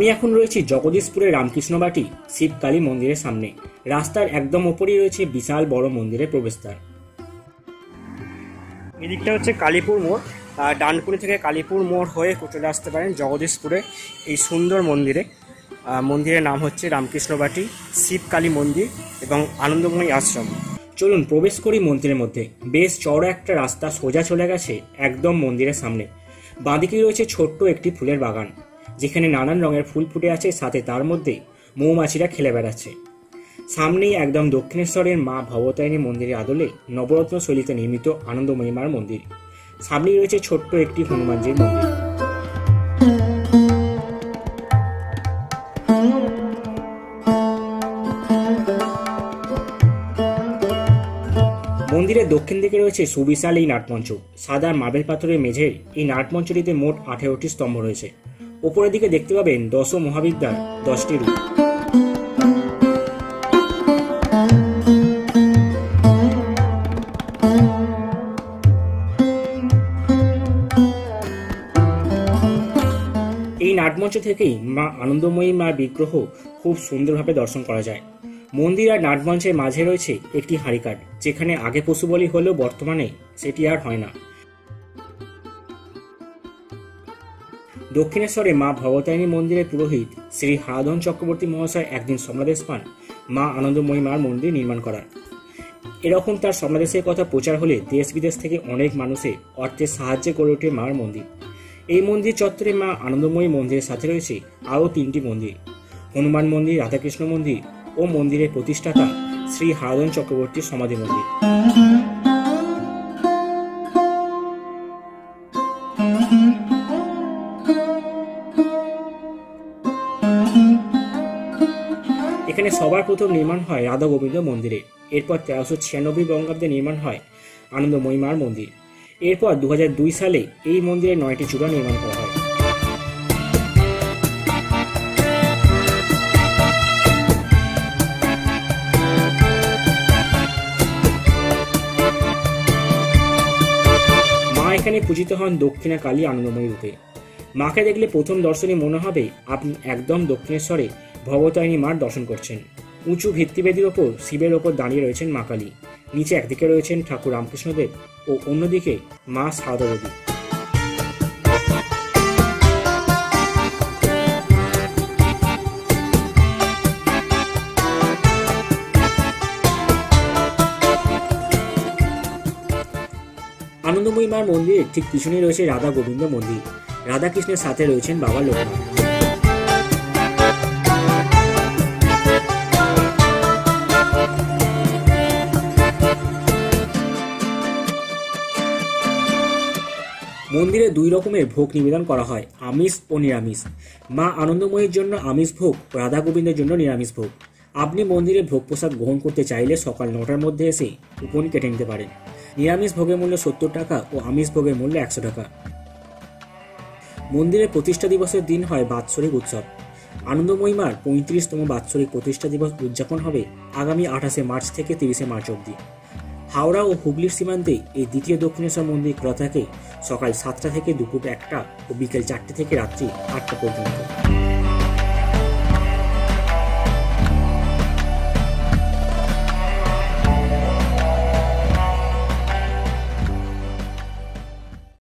আমি এখন রয়েছি জগদীশপুরের রামকৃষ্ণবাটি শিবকালী মন্দিরের সামনে। রাস্তার একদম ওপরেই রয়েছে বিশাল বড় মন্দিরের প্রবেশদ্বার। এদিকটা হচ্ছে কালীপুর মোড়। ডানকুনি থেকে কালীপুর মোড় হয়ে চলে আসতে পারেন জগদীশপুরে এই সুন্দর মন্দিরে। মন্দিরের নাম হচ্ছে রামকৃষ্ণবাটি শিবকালী মন্দির এবং আনন্দময়ী আশ্রম। চলুন প্রবেশ করি মন্দিরের মধ্যে। বেশ চওড়া একটা রাস্তা সোজা চলে গেছে একদম মন্দিরের সামনে। বাঁদিকে রয়েছে ছোট্ট একটি ফুলের বাগান, যেখানে নানান রঙের ফুল ফুটে আছে, সাথে তার মধ্যে মৌমাছিরা খেলে বেড়াচ্ছে। সামনেই একদম দক্ষিণেশ্বরের মা ভবতারিণী মন্দিরের আদলে নবরত্ন শৈলীতে নির্মিত আনন্দময়ী মার মন্দির। সামনেই রয়েছে ছোট্ট একটি হনুমানজির মন্দির। মন্দিরের দক্ষিণ দিকে রয়েছে সুবিশাল এই নাটমঞ্চ। সাদা মার্বেল পাথরের মেঝের এই নাটমঞ্চটিতে মোট 18টি স্তম্ভ রয়েছে। উপরের দিকে দেখতে পাবেন 10 মহাবিদ্যার 10টি রূপ। এই নাটমঞ্চ থেকেই মা আনন্দময়ী মার বিগ্রহ খুব সুন্দরভাবে দর্শন করা যায়। মন্দির আর নাটমঞ্চের মাঝে রয়েছে একটি হাঁড়িকাঠ, যেখানে আগে পশু বলি হলেও বর্তমানে সেটি আর হয় না। দক্ষিণেশ্বরে মা ভবতারিণী মন্দিরের পুরোহিত শ্রী হারাধন চক্রবর্তী মহাশয় একদিন স্বপ্নাদেশ পান মা আনন্দময়ী মার মন্দির নির্মাণ করার। এরকম তার স্বপ্নাদেশের কথা প্রচার হলে দেশ বিদেশ থেকে অনেক মানুষের অর্থের সাহায্যে গড়ে ওঠে মার মন্দির। এই মন্দির চত্বরে মা আনন্দময়ী মন্দিরের সাথে রয়েছে আরও 3টি মন্দির: হনুমান মন্দির, রাধাকৃষ্ণ মন্দির ও মন্দিরের প্রতিষ্ঠাতা শ্রী হারাধন চক্রবর্তীর সমাধি মন্দির। এখানে সবার প্রথম নির্মাণ হয় রাধা গোবিন্দ মন্দিরে। এরপর 1396 বঙ্গাব্দে নির্মাণ হয় আনন্দময়ী মার মন্দির। এরপর 2002 সালে এই মন্দিরে 9টি চূড়া নির্মাণ করা হয়। মা এখানে পূজিত হন দক্ষিণা কালী আনন্দময়ী রূপে। মাকে দেখলে প্রথম দর্শনে মনে হবে আপনি একদম দক্ষিণেশ্বরে ভবতারিণী মার দর্শন করছেন। উঁচু ভিত্তিবেদির ওপর শিবের ওপর দাঁড়িয়ে রয়েছেন মা কালী। নিচে একদিকে রয়েছেন ঠাকুর রামকৃষ্ণদেব ও অন্যদিকে মা সারদা দেবী। আনন্দময়ী মার মন্দিরের ঠিক পিছনে রয়েছে রাধা গোবিন্দ মন্দির। রাধাকৃষ্ণের সাথে রয়েছেন বাবা লোকনাথ। মন্দিরে 2 রকমের ভোগ নিবেদন করা হয়, আমিষ ও নিরামিষ। মা আনন্দময়ীর জন্য আমিষ ভোগ, রাধা গোবিন্দের জন্য নিরামিষ ভোগ। আপনি মন্দিরে ভোগ প্রসাদ গ্রহণ করতে চাইলে সকাল 9টার মধ্যে এসে কুপন কেটে নিতে পারেন। নিরামিষ ভোগের মূল্য 70 টাকা ও আমিষ ভোগের মূল্য 100 টাকা। মন্দিরের প্রতিষ্ঠা দিবসের দিন হয় বাৎসরিক উৎসব। আনন্দময়ী মার 35তম বাৎসরিক প্রতিষ্ঠা দিবস উদযাপন হবে আগামী 28শে মার্চ থেকে 30শে মার্চ অবধি। হাওড়া ও হুগলির সীমান্তে এই দ্বিতীয় দক্ষিণেশ্বর মন্দির খোলা থাকে সকাল 7টা থেকে দুপুর 1টা ও বিকেল 4টে থেকে রাত্রি 8টা পর্যন্ত।